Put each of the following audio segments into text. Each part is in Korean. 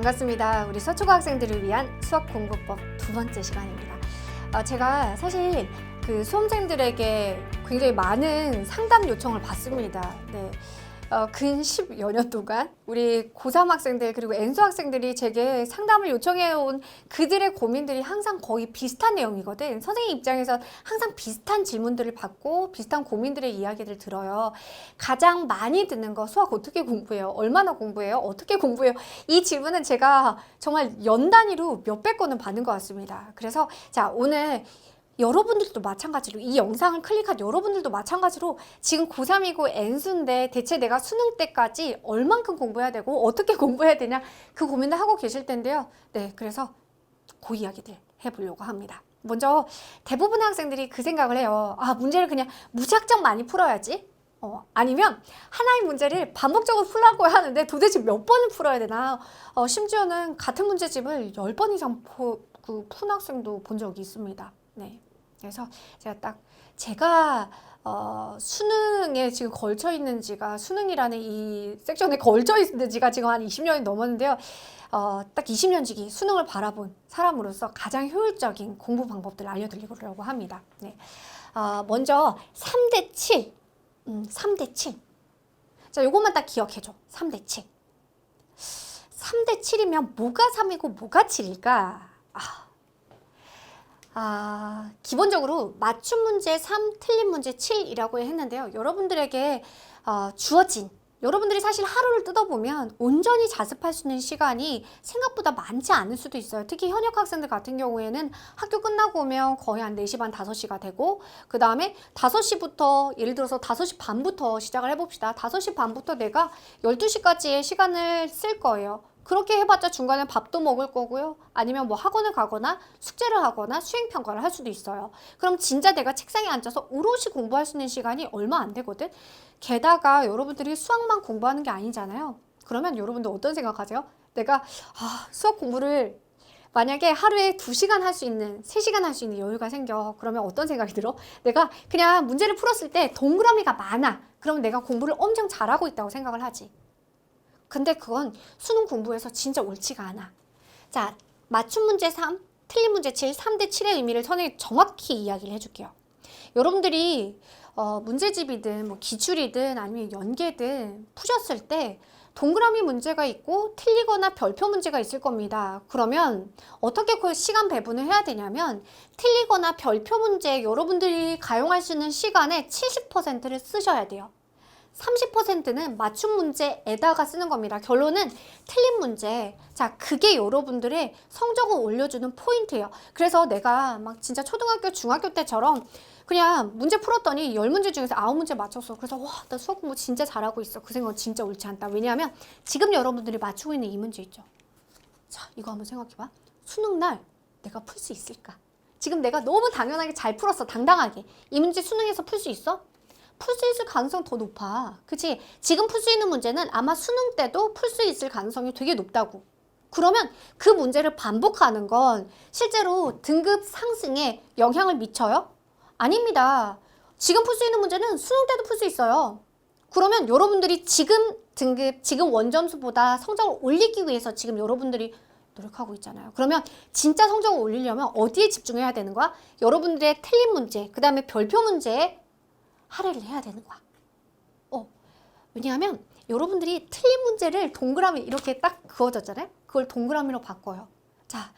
반갑습니다. 우리 서초고 학생들을 위한 수학 공부법 두 번째 시간입니다. 제가 사실 그 수험생들에게 굉장히 많은 상담 요청을 받습니다. 네. 근 10여 년 동안 우리 고3 학생들 그리고 N수 학생들이 제게 상담을 요청해온 그들의 고민들이 항상 거의 비슷한 내용이거든. 선생님 입장에서 항상 비슷한 질문들을 받고 비슷한 고민들의 이야기를 들어요. 가장 많이 듣는 거 수학 어떻게 공부해요? 얼마나 공부해요? 어떻게 공부해요? 이 질문은 제가 정말 연 단위로 몇백 건은 받는 것 같습니다. 그래서 자, 오늘 여러분들도 마찬가지로 이 영상을 클릭한 여러분들도 마찬가지로 지금 고3이고 N수인데 대체 내가 수능 때까지 얼만큼 공부해야 되고 어떻게 공부해야 되냐 그 고민을 하고 계실 텐데요. 네, 그래서 그 이야기들 해보려고 합니다. 먼저 대부분의 학생들이 그 생각을 해요. 아, 문제를 그냥 무작정 많이 풀어야지. 아니면 하나의 문제를 반복적으로 풀라고 하는데 도대체 몇 번을 풀어야 되나. 심지어는 같은 문제집을 10번 이상 푼 학생도 본 적이 있습니다. 네. 그래서 제가 수능에 지금 걸쳐 있는 지가 수능이라는 이 섹션에 걸쳐 있는 지가 지금 한 20년이 넘었는데요. 딱 20년지기 수능을 바라본 사람으로서 가장 효율적인 공부 방법들을 알려드리려고 합니다. 네. 먼저 3대 7. 3대 7. 자, 요것만 딱 기억해줘. 3대 7. 3대 7이면 뭐가 3이고 뭐가 7일까? 기본적으로 맞춤 문제 3, 틀린 문제 7이라고 했는데요. 여러분들에게 주어진, 여러분들이 사실 하루를 뜯어보면 온전히 자습할 수 있는 시간이 생각보다 많지 않을 수도 있어요. 특히 현역 학생들 같은 경우에는 학교 끝나고 오면 거의 한 4시 반, 5시가 되고 그 다음에 5시부터 예를 들어서 5시 반부터 시작을 해봅시다. 5시 반부터 내가 12시까지의 시간을 쓸 거예요. 그렇게 해봤자 중간에 밥도 먹을 거고요. 아니면 뭐 학원을 가거나 숙제를 하거나 수행평가를 할 수도 있어요. 그럼 진짜 내가 책상에 앉아서 오롯이 공부할 수 있는 시간이 얼마 안 되거든. 게다가 여러분들이 수학만 공부하는 게 아니잖아요. 그러면 여러분들 어떤 생각하세요? 내가 수학 공부를 만약에 하루에 2시간 할 수 있는, 3시간 할 수 있는 여유가 생겨. 그러면 어떤 생각이 들어? 내가 그냥 문제를 풀었을 때 동그라미가 많아. 그러면 내가 공부를 엄청 잘하고 있다고 생각을 하지. 근데 그건 수능 공부에서 진짜 옳지가 않아. 자, 맞춤 문제 3, 틀린 문제 7, 3대 7의 의미를 선생님이 정확히 이야기를 해줄게요. 여러분들이 문제집이든 뭐 기출이든 아니면 연계든 푸셨을 때 동그라미 문제가 있고 틀리거나 별표 문제가 있을 겁니다. 그러면 어떻게 그 시간 배분을 해야 되냐면 틀리거나 별표 문제 여러분들이 가용할 수 있는 시간의 70%를 쓰셔야 돼요. 30%는 맞춤 문제에다가 쓰는 겁니다. 결론은 틀린 문제. 자, 그게 여러분들의 성적을 올려주는 포인트예요. 그래서 내가 막 진짜 초등학교, 중학교 때처럼 그냥 문제 풀었더니 10문제 중에서 9문제 맞췄어. 그래서 와, 나 수학 공부 진짜 잘하고 있어. 그 생각은 진짜 옳지 않다. 왜냐하면 지금 여러분들이 맞추고 있는 이 문제 있죠. 자, 이거 한번 생각해봐. 수능날 내가 풀 수 있을까? 지금 내가 너무 당연하게 잘 풀었어. 당당하게. 이 문제 수능에서 풀 수 있어? 풀 수 있을 가능성이 더 높아. 그치? 지금 풀 수 있는 문제는 아마 수능 때도 풀 수 있을 가능성이 되게 높다고. 그러면 그 문제를 반복하는 건 실제로 등급 상승에 영향을 미쳐요? 아닙니다. 지금 풀 수 있는 문제는 수능 때도 풀 수 있어요. 그러면 여러분들이 지금 등급, 지금 원점수보다 성적을 올리기 위해서 지금 여러분들이 노력하고 있잖아요. 그러면 진짜 성적을 올리려면 어디에 집중해야 되는 거야? 여러분들의 틀린 문제, 그 다음에 별표 문제에 할애를 해야 되는 거야. 왜냐하면 여러분들이 틀린 문제를 동그라미 이렇게 딱 그어졌잖아요. 그걸 동그라미로 바꿔요. 자,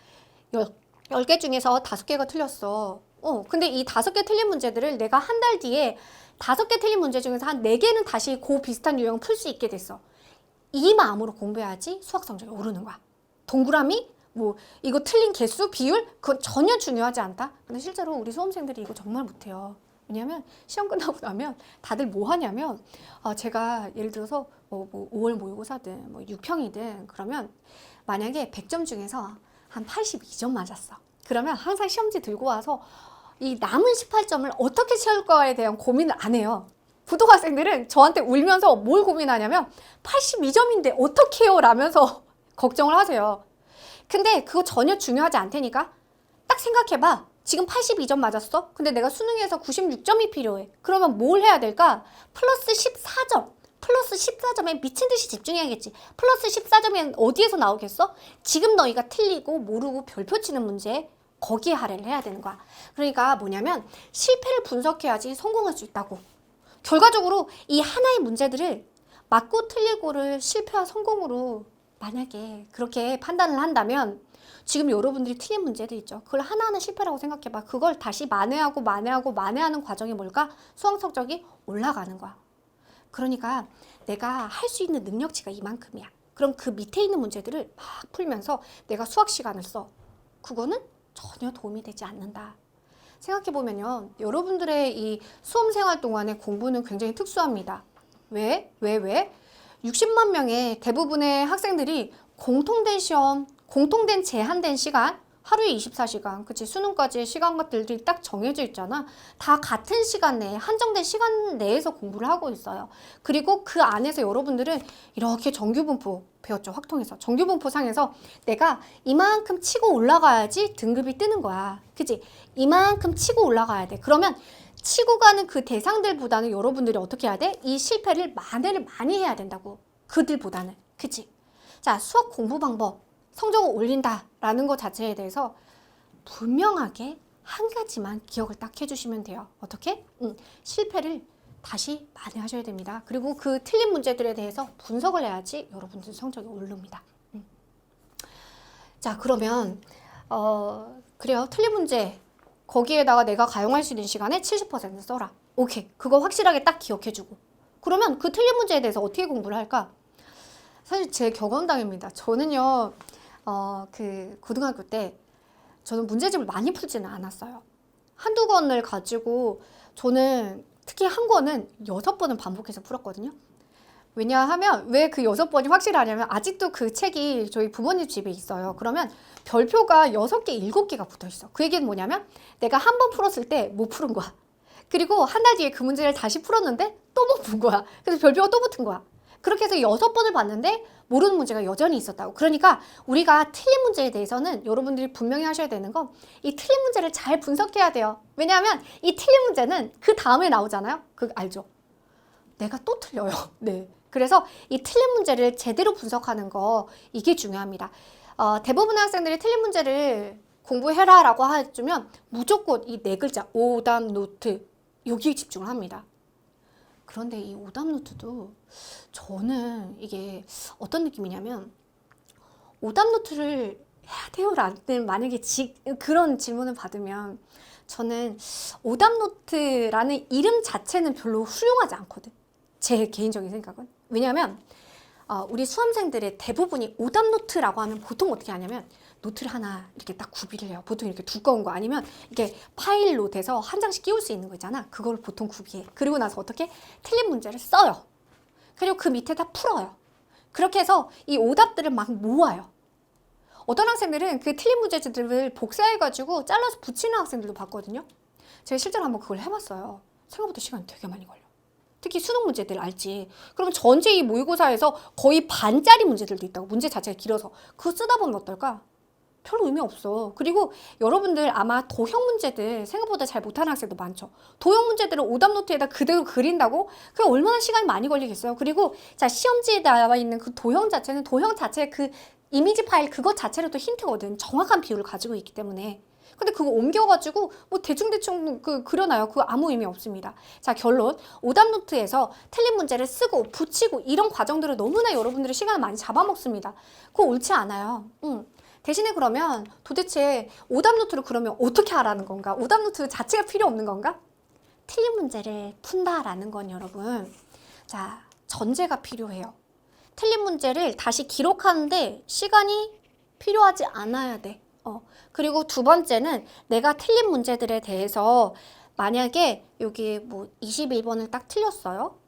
10개 중에서 5개가 틀렸어. 근데 이 5개 틀린 문제들을 내가 한 달 뒤에 5개 틀린 문제 중에서 한 4개는 다시 그 비슷한 유형을 풀 수 있게 됐어. 이 마음으로 공부해야지 수학 성적이 오르는 거야. 동그라미? 뭐 이거 틀린 개수, 비율? 그건 전혀 중요하지 않다. 근데 실제로 우리 수험생들이 이거 정말 못해요. 왜냐면 시험 끝나고 나면 다들 뭐 하냐면 제가 예를 들어서 뭐 5월 모의고사든 뭐 6평이든 그러면 만약에 100점 중에서 한 82점 맞았어. 그러면 항상 시험지 들고 와서 이 남은 18점을 어떻게 채울 거에 대한 고민을 안 해요. 부도학생들은 저한테 울면서 뭘 고민하냐면 82점인데 어떻게 해요? 라면서 걱정을 하세요. 근데 그거 전혀 중요하지 않다니까. 딱 생각해봐. 지금 82점 맞았어? 근데 내가 수능에서 96점이 필요해. 그러면 뭘 해야 될까? 플러스 14점. 플러스 14점에 미친 듯이 집중해야겠지. 플러스 14점엔 어디에서 나오겠어? 지금 너희가 틀리고 모르고 별표 치는 문제, 거기에 할애를 해야 되는 거야. 그러니까 뭐냐면 실패를 분석해야지 성공할 수 있다고. 결과적으로 이 하나의 문제들을 맞고 틀리고를 실패와 성공으로 만약에 그렇게 판단을 한다면 지금 여러분들이 틀린 문제들 있죠. 그걸 하나하나 실패라고 생각해봐. 그걸 다시 만회하는 과정이 뭘까? 수학 성적이 올라가는 거야. 그러니까 내가 할 수 있는 능력치가 이만큼이야. 그럼 그 밑에 있는 문제들을 막 풀면서 내가 수학 시간을 써. 그거는 전혀 도움이 되지 않는다. 생각해보면요. 여러분들의 이 수험생활 동안의 공부는 굉장히 특수합니다. 왜? 60만 명의 대부분의 학생들이 공통된 시험, 공통된 제한된 시간, 하루에 24시간, 그치? 수능까지의 시간 것들이 딱 정해져 있잖아. 다 같은 시간 내에, 한정된 시간 내에서 공부를 하고 있어요. 그리고 그 안에서 여러분들은 이렇게 정규분포 배웠죠. 확통에서. 정규분포상에서 내가 이만큼 치고 올라가야지 등급이 뜨는 거야. 그치? 이만큼 치고 올라가야 돼. 그러면 치고 가는 그 대상들보다는 여러분들이 어떻게 해야 돼? 이 실패를 만회를 많이 해야 된다고. 그들보다는. 그치? 자, 수학 공부 방법. 성적을 올린다라는 것 자체에 대해서 분명하게 한 가지만 기억을 딱 해주시면 돼요. 어떻게? 실패를 다시 만회하셔야 됩니다. 그리고 그 틀린 문제들에 대해서 분석을 해야지 여러분들 성적이 오릅니다. 자, 그러면 그래요. 틀린 문제 거기에다가 내가 가용할 수 있는 시간에 70% 써라. 오케이. 그거 확실하게 딱 기억해주고. 그러면 그 틀린 문제에 대해서 어떻게 공부를 할까? 사실 제 경험담입니다. 저는요. 그 고등학교 때 저는 문제집을 많이 풀지는 않았어요. 한두 권을 가지고 저는 특히 한 권은 6번은 반복해서 풀었거든요. 왜냐하면 왜 그 6번이 확실하냐면 아직도 그 책이 저희 부모님 집에 있어요. 그러면 별표가 6개, 7개가 붙어 있어. 그 얘기는 뭐냐면 내가 한 번 풀었을 때 못 푸른 거야. 그리고 한 달 뒤에 그 문제를 다시 풀었는데 또 못 푼 거야. 그래서 별표가 또 붙은 거야. 그렇게 해서 6번을 봤는데 모르는 문제가 여전히 있었다고. 그러니까 우리가 틀린 문제에 대해서는 여러분들이 분명히 하셔야 되는 건 이 틀린 문제를 잘 분석해야 돼요. 왜냐하면 이 틀린 문제는 그 다음에 나오잖아요. 그거 알죠? 내가 또 틀려요. 네. 그래서 이 틀린 문제를 제대로 분석하는 거 이게 중요합니다. 대부분의 학생들이 틀린 문제를 공부해라 라고 해주면 무조건 이 4글자 오답 노트 여기에 집중을 합니다. 그런데 이 오답 노트도 저는 이게 어떤 느낌이냐면 오답 노트를 해야 돼요? 라는 만약에 그런 질문을 받으면 저는 오답 노트라는 이름 자체는 별로 훌륭하지 않거든. 제 개인적인 생각은. 왜냐하면 우리 수험생들의 대부분이 오답 노트라고 하면 보통 어떻게 하냐면 노트를 하나 이렇게 딱 구비를 해요. 보통 이렇게 두꺼운 거 아니면 이게 파일로 돼서 한 장씩 끼울 수 있는 거 있잖아. 그걸 보통 구비해. 그리고 나서 어떻게 틀린 문제를 써요. 그리고 그 밑에다 풀어요. 그렇게 해서 이 오답들을 막 모아요. 어떤 학생들은 그 틀린 문제들을 복사해가지고 잘라서 붙이는 학생들도 봤거든요. 제가 실제로 한번 그걸 해봤어요. 생각보다 시간이 되게 많이 걸려. 특히 수능 문제들 알지. 그러면 전체 이 모의고사에서 거의 반짜리 문제들도 있다고. 문제 자체가 길어서. 그거 쓰다 보면 어떨까? 별로 의미 없어. 그리고 여러분들 아마 도형 문제들 생각보다 잘 못하는 학생도 많죠. 도형 문제들을 오답 노트에다 그대로 그린다고? 그게 얼마나 시간이 많이 걸리겠어요. 그리고 자 시험지에 나와 있는 그 도형 자체는 도형 자체의 그 이미지 파일 그것 자체로도 힌트거든. 정확한 비율을 가지고 있기 때문에. 근데 그거 옮겨가지고 뭐 대충대충 그려놔요. 그거 아무 의미 없습니다. 자 결론. 오답 노트에서 틀린 문제를 쓰고 붙이고 이런 과정들을 너무나 여러분들이 시간을 많이 잡아먹습니다. 그거 옳지 않아요. 대신에 그러면 도대체 오답 노트를 그러면 어떻게 하라는 건가? 오답 노트 자체가 필요 없는 건가? 틀린 문제를 푼다라는 건 여러분 자 전제가 필요해요. 틀린 문제를 다시 기록하는데 시간이 필요하지 않아야 돼. 그리고 두 번째는 내가 틀린 문제들에 대해서 만약에 여기 뭐 21번을 딱 틀렸어요.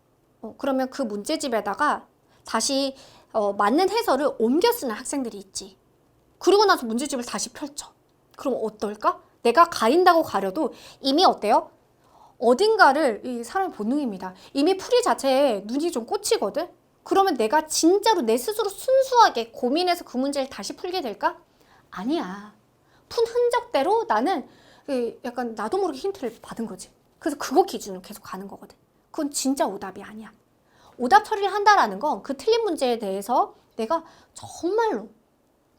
그러면 그 문제집에다가 다시 맞는 해설을 옮겨 쓰는 학생들이 있지. 그리고 나서 문제집을 다시 펼쳐. 그럼 어떨까? 내가 가린다고 가려도 이미 어때요? 어딘가를 이 사람의 본능입니다. 이미 풀이 자체에 눈이 좀 꽂히거든? 그러면 내가 진짜로 내 스스로 순수하게 고민해서 그 문제를 다시 풀게 될까? 아니야. 푼 흔적대로 나는 약간 나도 모르게 힌트를 받은 거지. 그래서 그거 기준으로 계속 가는 거거든. 그건 진짜 오답이 아니야. 오답 처리를 한다라는 건 그 틀린 문제에 대해서 내가 정말로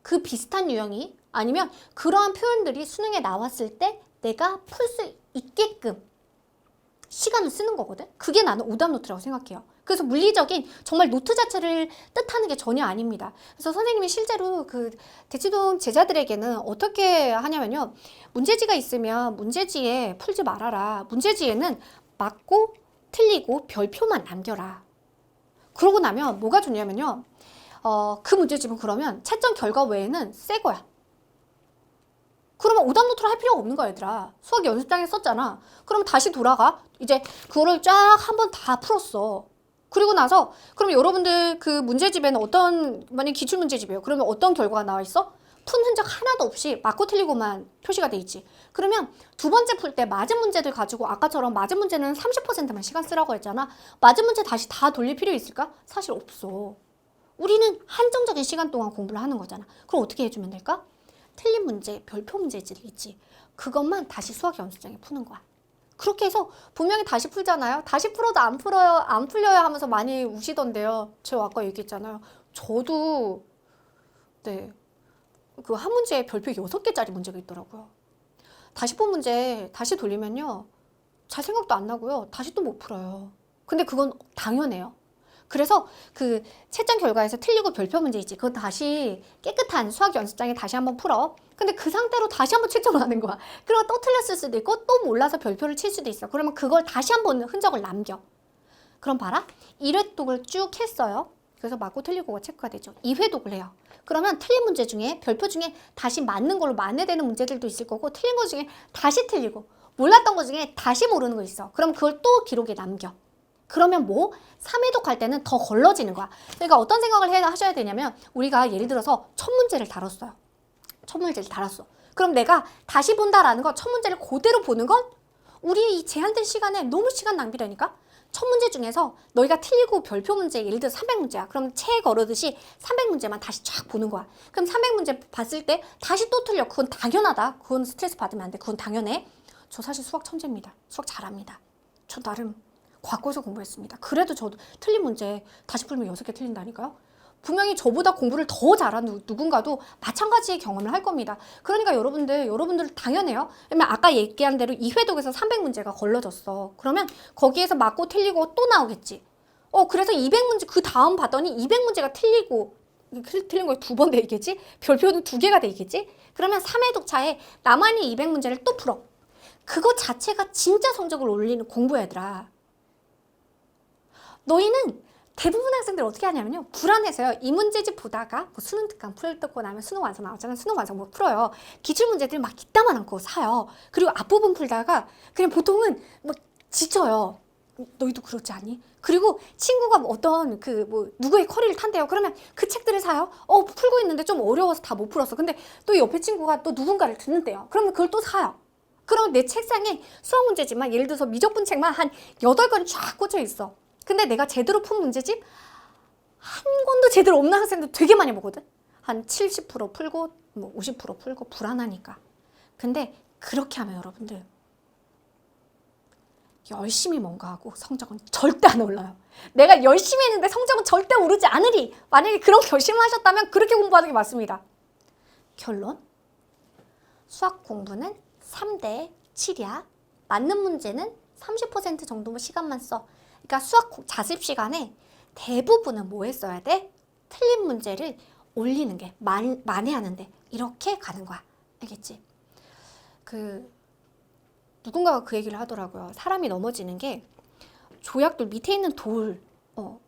그 비슷한 유형이 아니면 그러한 표현들이 수능에 나왔을 때 내가 풀 수 있게끔 시간을 쓰는 거거든. 그게 나는 오답 노트라고 생각해요. 그래서 물리적인 정말 노트 자체를 뜻하는 게 전혀 아닙니다. 그래서 선생님이 실제로 그 대치동 제자들에게는 어떻게 하냐면요. 문제지가 있으면 문제지에 풀지 말아라. 문제지에는 맞고 틀리고 별표만 남겨라. 그러고 나면 뭐가 좋냐면요. 그 문제집은 그러면 채점 결과 외에는 새 거야. 그러면 오답 노트를 할 필요가 없는 거야, 얘들아. 수학 연습장에 썼잖아. 그럼 다시 돌아가. 이제 그거를 쫙 한번 다 풀었어. 그리고 나서 그럼 여러분들 그 문제집에는 만약 기출 문제집이에요. 그러면 어떤 결과가 나와 있어? 푼 흔적 하나도 없이 맞고 틀리고만 표시가 돼 있지. 그러면 두 번째 풀 때 맞은 문제들 가지고 아까처럼 맞은 문제는 30%만 시간 쓰라고 했잖아. 맞은 문제 다시 다 돌릴 필요 있을까? 사실 없어. 우리는 한정적인 시간 동안 공부를 하는 거잖아. 그럼 어떻게 해주면 될까? 틀린 문제, 별표 문제들이 있지. 그것만 다시 수학 연습장에 푸는 거야. 그렇게 해서 분명히 다시 풀잖아요. 다시 풀어도 안 풀려요 하면서 많이 우시던데요. 제가 아까 얘기했잖아요. 저도 그 한 문제에 별표 6개짜리 문제가 있더라고요. 다시 푼 문제 다시 돌리면요. 잘 생각도 안 나고요. 다시 또 못 풀어요. 근데 그건 당연해요. 그래서 그 채점 결과에서 틀리고 별표 문제 있지. 그거 다시 깨끗한 수학 연습장에 다시 한번 풀어. 근데 그 상태로 다시 한번 채점을 하는 거야. 그리고 또 틀렸을 수도 있고 또 몰라서 별표를 칠 수도 있어. 그러면 그걸 다시 한번 흔적을 남겨. 그럼 봐라. 1회독을 쭉 했어요. 그래서 맞고 틀리고가 체크가 되죠. 2회독을 해요. 그러면 틀린 문제 중에 별표 중에 다시 맞는 걸로 만회되는 문제들도 있을 거고 틀린 거 중에 다시 틀리고 몰랐던 거 중에 다시 모르는 거 있어. 그럼 그걸 또 기록에 남겨. 그러면 뭐 3회독 할 때는 더 걸러지는 거야. 그러니까 어떤 생각을 하셔야 되냐면 우리가 예를 들어서 첫 문제를 다뤘어요. 첫 문제를 다뤘어. 그럼 내가 다시 본다라는 거 첫 문제를 그대로 보는 건 우리의 이 제한된 시간에 너무 시간 낭비라니까. 첫 문제 중에서 너희가 틀리고 별표 문제 예를 들어 300문제야. 그럼 책 걸으듯이 300문제만 다시 쫙 보는 거야. 그럼 300문제 봤을 때 다시 또 틀려. 그건 당연하다. 그건 스트레스 받으면 안 돼. 그건 당연해. 저 사실 수학 천재입니다. 수학 잘합니다. 저 나름 과거에서 공부했습니다. 그래도 저도 틀린 문제 다시 풀면 6개 틀린다니까요. 분명히 저보다 공부를 더 잘하는 누군가도 마찬가지의 경험을 할 겁니다. 그러니까 여러분들 당연해요. 왜냐면 아까 얘기한 대로 2회독에서 300문제가 걸러졌어. 그러면 거기에서 맞고 틀리고 또 나오겠지. 그래서 200문제 그 다음 봤더니 200문제가 틀리고 틀린 거 2번 돼 있겠지? 별표는 2개가 돼 있겠지? 그러면 3회독 차에 나만이 200문제를 또 풀어. 그거 자체가 진짜 성적을 올리는 공부야, 얘들아. 너희는 대부분 학생들 어떻게 하냐면요. 불안해서요. 이 문제집 보다가 뭐 수능 특강 풀고 나면 수능 완성 나왔잖아요. 수능 완성 뭐 풀어요. 기출 문제들 막 이따만한 거 사요. 그리고 앞부분 풀다가 그냥 보통은 막 지쳐요. 너희도 그렇지 않니? 그리고 친구가 뭐 어떤 누구의 커리를 탄대요. 그러면 그 책들을 사요. 풀고 있는데 좀 어려워서 다 못 풀었어. 근데 또 옆에 친구가 또 누군가를 듣는데요. 그러면 그걸 또 사요. 그럼 내 책상에 수학 문제지만 예를 들어서 미적분 책만 한 8권이 쫙 꽂혀 있어. 근데 내가 제대로 푼 문제집 한 권도 제대로 없는 학생들 되게 많이 보거든. 한 70% 풀고 뭐 50% 풀고 불안하니까. 근데 그렇게 하면 여러분들 열심히 뭔가 하고 성적은 절대 안 올라요. 내가 열심히 했는데 성적은 절대 오르지 않으리. 만약에 그런 결심을 하셨다면 그렇게 공부하는 게 맞습니다. 결론. 수학 공부는 3대 7이야. 맞는 문제는 30% 정도 시간만 써. 그러니까 수학 자습 시간에 대부분은 뭐 했어야 돼? 틀린 문제를 올리는 게 만회하는데 이렇게 가는 거야. 알겠지? 누군가가 그 얘기를 하더라고요. 사람이 넘어지는 게 조약돌 밑에 있는 돌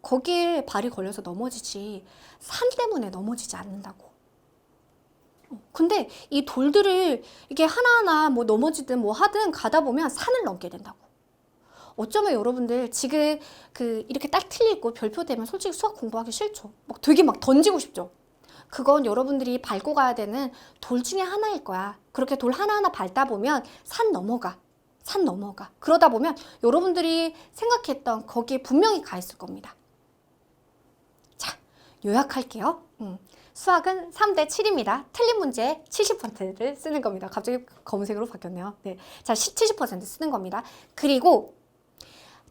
거기에 발이 걸려서 넘어지지 산 때문에 넘어지지 않는다고. 근데 이 돌들을 이게 하나하나 뭐 넘어지든 뭐 하든 가다 보면 산을 넘게 된다고. 어쩌면 여러분들 지금 이렇게 딱 틀리고 별표 되면 솔직히 수학 공부하기 싫죠. 막 되게 막 던지고 싶죠. 그건 여러분들이 밟고 가야 되는 돌 중에 하나일 거야. 그렇게 돌 하나하나 밟다 보면 산 넘어가. 그러다 보면 여러분들이 생각했던 거기에 분명히 가 있을 겁니다. 자, 요약할게요. 수학은 3대 7입니다. 틀린 문제 70%를 쓰는 겁니다. 갑자기 검은색으로 바뀌었네요. 네. 자, 70% 쓰는 겁니다. 그리고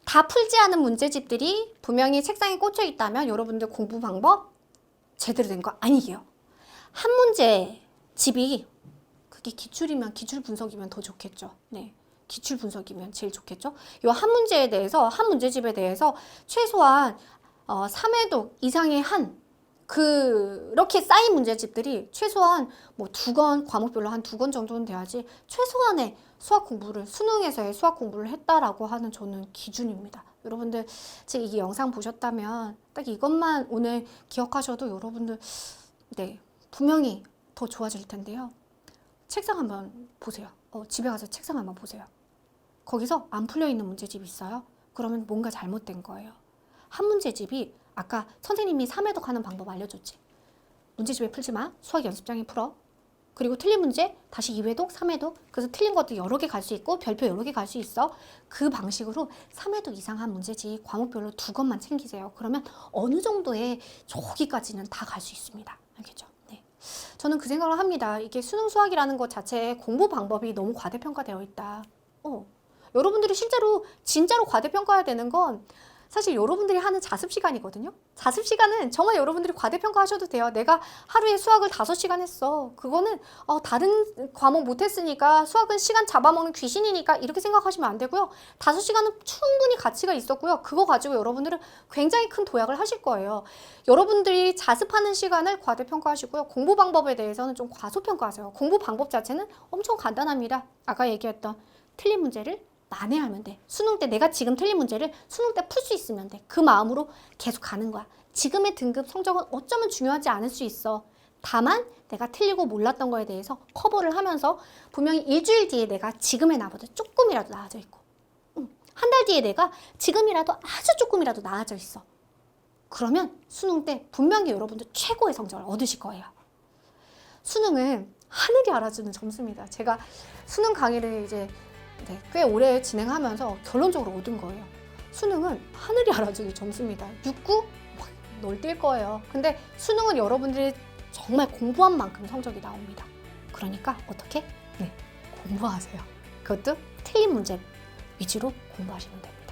다 풀지 않은 문제집들이 분명히 책상에 꽂혀 있다면 여러분들 공부 방법 제대로 된 거 아니게요. 한 문제 집이 그게 기출이면 기출 분석이면 더 좋겠죠. 네. 기출 분석이면 제일 좋겠죠. 이 한 문제에 대해서 한 문제집에 대해서 최소한 3회독 이상의 그렇게 쌓인 문제집들이 최소한 뭐 2권 과목별로 한 2권 정도는 돼야지 최소한의 수학 공부를 수능에서의 수학 공부를 했다라고 하는 저는 기준입니다. 여러분들 지금 이 영상 보셨다면 딱 이것만 오늘 기억하셔도 여러분들 네 분명히 더 좋아질 텐데요. 책상 한번 보세요. 집에 가서 책상 한번 보세요. 거기서 안 풀려 있는 문제집이 있어요. 그러면 뭔가 잘못된 거예요. 한 문제집이 아까 선생님이 3회독 하는 방법 알려줬지. 문제집에 풀지 마. 수학 연습장에 풀어. 그리고 틀린 문제 다시 2회독, 3회독. 그래서 틀린 것도 여러 개 갈 수 있고 별표 여러 개 갈 수 있어. 그 방식으로 3회독 이상 한 문제집 과목별로 2권만 챙기세요. 그러면 어느 정도의 저기까지는 다 갈 수 있습니다. 알겠죠? 네. 저는 그 생각을 합니다. 이게 수능 수학이라는 것 자체에 공부 방법이 너무 과대평가되어 있다. 여러분들이 실제로 진짜로 과대평가해야 되는 건 사실 여러분들이 하는 자습 시간이거든요. 자습 시간은 정말 여러분들이 과대평가하셔도 돼요. 내가 하루에 수학을 5시간 했어. 그거는 다른 과목 못했으니까 수학은 시간 잡아먹는 귀신이니까 이렇게 생각하시면 안 되고요. 5시간은 충분히 가치가 있었고요. 그거 가지고 여러분들은 굉장히 큰 도약을 하실 거예요. 여러분들이 자습하는 시간을 과대평가하시고요. 공부 방법에 대해서는 좀 과소평가하세요. 공부 방법 자체는 엄청 간단합니다. 아까 얘기했던 틀린 문제를 만회하면 돼. 수능 때 내가 지금 틀린 문제를 수능 때 풀 수 있으면 돼. 그 마음으로 계속 가는 거야. 지금의 등급 성적은 어쩌면 중요하지 않을 수 있어. 다만 내가 틀리고 몰랐던 거에 대해서 커버를 하면서 분명히 일주일 뒤에 내가 지금의 나보다 조금이라도 나아져 있고 한 달 뒤에 내가 지금이라도 아주 조금이라도 나아져 있어. 그러면 수능 때 분명히 여러분들 최고의 성적을 얻으실 거예요. 수능은 하늘이 알아주는 점수입니다. 제가 수능 강의를 이제 꽤 오래 진행하면서 결론적으로 얻은 거예요. 수능은 하늘이 알아주는 점수입니다. 6, 9? 널 뛸 거예요. 근데 수능은 여러분들이 정말 공부한 만큼 성적이 나옵니다. 그러니까 어떻게? 네, 공부하세요. 그것도 틀린 문제 위주로 공부하시면 됩니다.